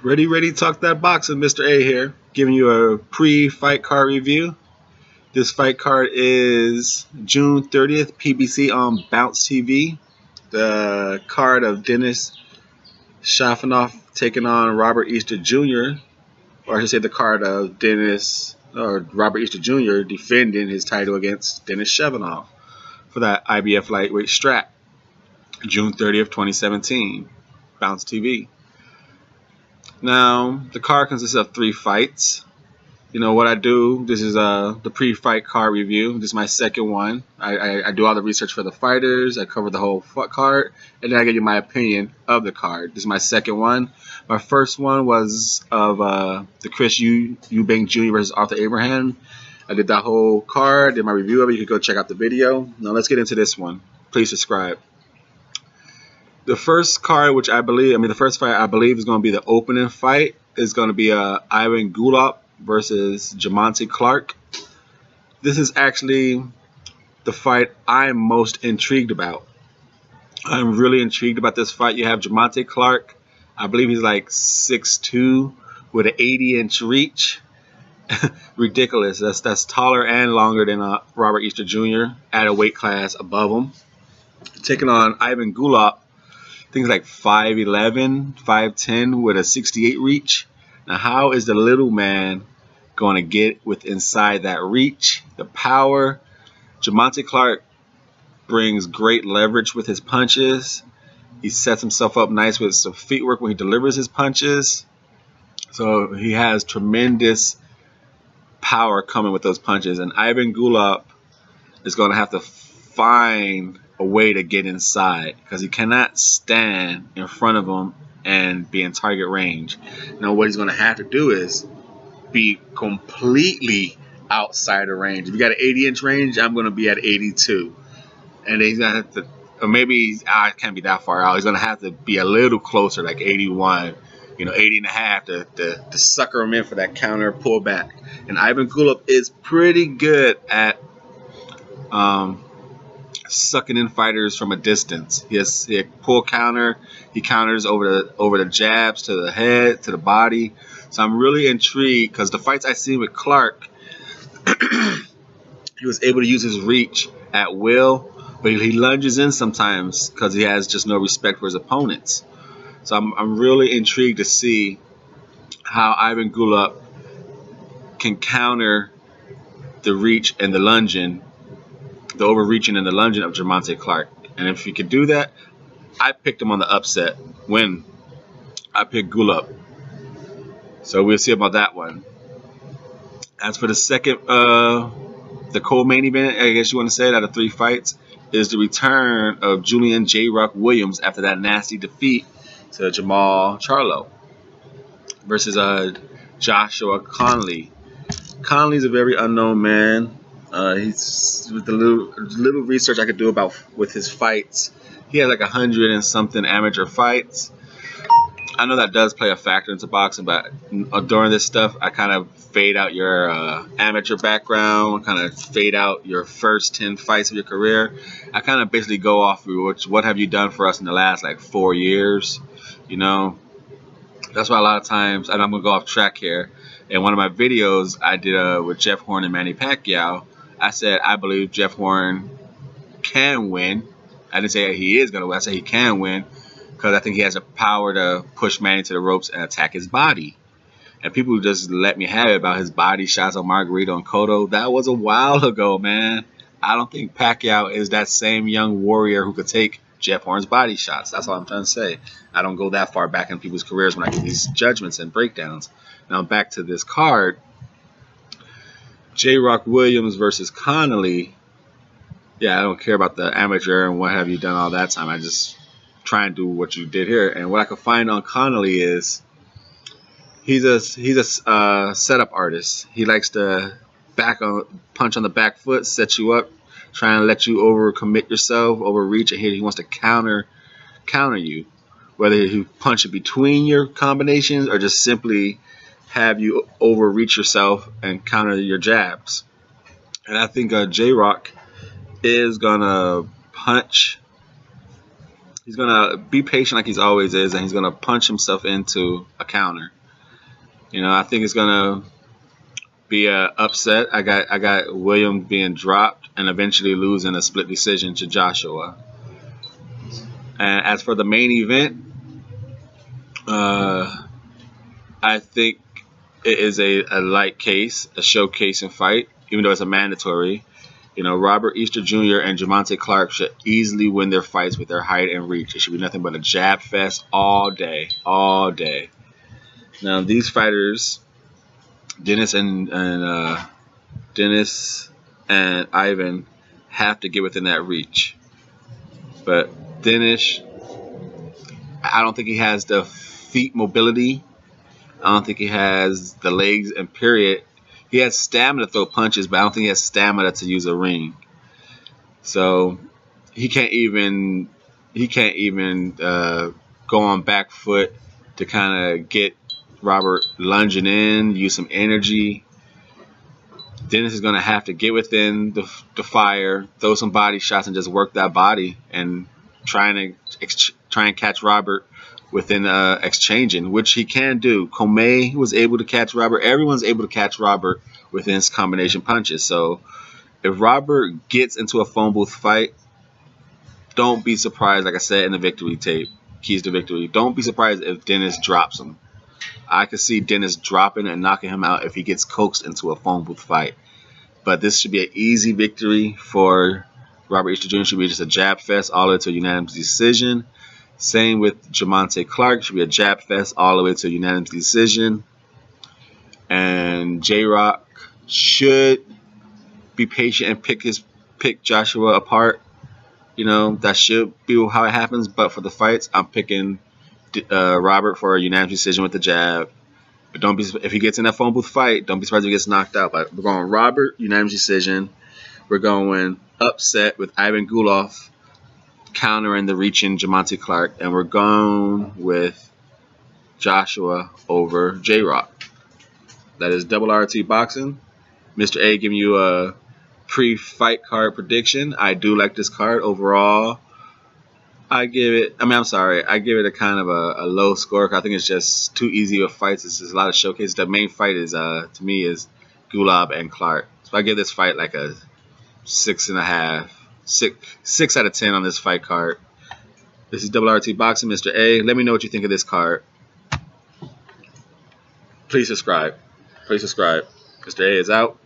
Ready, talk that boxing. Mr. A here, giving you a pre-fight card review. This fight card is June 30th, PBC on Bounce TV. The card of Dennis Shafikov taking on Robert Easter Jr., or I should say the card of Robert Easter Jr. defending his title against Dennis Shafikov for that IBF lightweight strap. June 30th, 2017, Bounce TV. Now, the card consists of 3 fights. You know what I do, this is the pre-fight card review. This is my second one. I do all the research for the fighters. I cover the whole card, and then I give you my opinion of the card. This is my second one. My first one was of the Chris Eubank Jr. versus Arthur Abraham. I did that whole card, did my review of it. You can go check out the video. Now let's get into this one. Please subscribe. The first card, the first fight I believe is going to be the opening fight, is going to be Ivan Gulov versus Jamonte Clark. This is actually the fight I'm most intrigued about. I'm really intrigued about this fight. You have Jamonte Clark. I believe he's like 6'2" with an 80-inch reach. Ridiculous. That's taller and longer than Robert Easter Jr. at a weight class above him. Taking on Ivan Gulov. Things like 5'11", 5'10", with a 68 reach. Now, how is the little man going to get inside that reach? The power. Jamonte Clark brings great leverage with his punches. He sets himself up nice with some feet work when he delivers his punches. So he has tremendous power coming with those punches. And Ivan Gulov is going to have to find a way to get inside, because he cannot stand in front of him and be in target range. Now what he's going to have to do is be completely outside of range. If you got an 80-inch range, I'm going to be at 82, and he's going to have to, or maybe I can't be that far out. He's going to have to be a little closer, like 81, 80 and a half, to sucker him in for that counter pullback. And Ivan Gulov is pretty good at sucking in fighters from a distance. He pull counter. He counters over the jabs to the head, to the body. So I'm really intrigued, because the fights I seen with Clark, he was able to use his reach at will, but he lunges in sometimes because he has just no respect for his opponents. So I'm really intrigued to see how Ivan Gulov can counter the reach and the lunging, the overreaching and the lunging of Jamonte Clark. And if he could do that, I picked him on the upset when I picked Gulov. So we'll see about that one. As for the second, the co-main event, I guess you want to say, out of 3 fights, is the return of Julian J. Rock Williams after that nasty defeat to Jamal Charlo versus Joshua Connolly. Connolly's a very unknown man. He's, with the little research I could do with his fights, he has like 100 and something amateur fights. I know that does play a factor into boxing, but during this stuff, I kind of fade out your amateur background, kind of fade out your first 10 fights of your career. I kind of basically go off what have you done for us in the last like 4 years, That's why a lot of times, and I'm gonna go off track here. In one of my videos I did with Jeff Horn and Manny Pacquiao, I said I believe Jeff Horn can win. I didn't say he is going to win. I said he can win, because I think he has the power to push Manny to the ropes and attack his body. And people just let me have it about his body shots on Margarito and Cotto. That was a while ago, man. I don't think Pacquiao is that same young warrior who could take Jeff Horn's body shots. That's all I'm trying to say. I don't go that far back in people's careers when I give these judgments and breakdowns. Now back to this card. J. Rock Williams versus Connolly. Yeah, I don't care about the amateur and what have you done all that time. I just try and do what you did here. And what I could find on Connolly is he's a setup artist. He likes to punch on the back foot, set you up, try and let you overcommit yourself, overreach, and he wants to counter you. Whether he punch it between your combinations or just simply have you overreach yourself and counter your jabs. And I think J-Rock is gonna punch. He's gonna be patient like he's always is, and he's gonna punch himself into a counter. You know, I think it's gonna be a upset. I got William being dropped and eventually losing a split decision to Joshua. And as for the main event, I think it is a light case, a showcasing fight, even though it's a mandatory. You know, Robert Easter Jr. and Jamonte Clark should easily win their fights with their height and reach. It should be nothing but a jab fest all day, all day. Now, these fighters, Dennis and Ivan, have to get within that reach. But Dennis, I don't think he has the feet mobility. I don't think he has the legs and period. He has stamina to throw punches, but I don't think he has stamina to use a ring. So he can't even go on back foot to kind of get Robert lunging in, use some energy. Dennis is going to have to get within the fire, throw some body shots, and just work that body and try and catch Robert within exchanging, which he can do. Comey was able to catch Robert. Everyone's able to catch Robert within his combination punches. So if Robert gets into a phone booth fight, don't be surprised, like I said in the victory tape, keys to victory, don't be surprised if Dennis drops him. I could see Dennis dropping and knocking him out if he gets coaxed into a phone booth fight. But this should be an easy victory for Robert Easter Jr. Should be just a jab fest all the way to a unanimous decision. Same with Jamonte Clark. Should be a jab fest all the way to a unanimous decision. And J-Rock should be patient and pick Joshua apart. You know, that should be how it happens. But for the fights, I'm picking Robert for a unanimous decision with the jab. But don't be, if he gets in that phone booth fight, don't be surprised if he gets knocked out. But we're going Robert, unanimous decision. We're going upset with Ivan Gulov countering the reaching Jamonte Clark. And we're going with Joshua over J-Rock. That is Double RT Boxing. Mr. A giving you a pre-fight card prediction. I do like this card overall. I give it a kind of a low score. I think it's just too easy of fights. It's just a lot of showcases. The main fight is to me is Gulov and Clark. So I give this fight like a 6.5, 6 out of 10 on this fight card. This is Double RT Boxing, Mr. A. Let me know what you think of this card. Please subscribe. Please subscribe. Mr. A is out.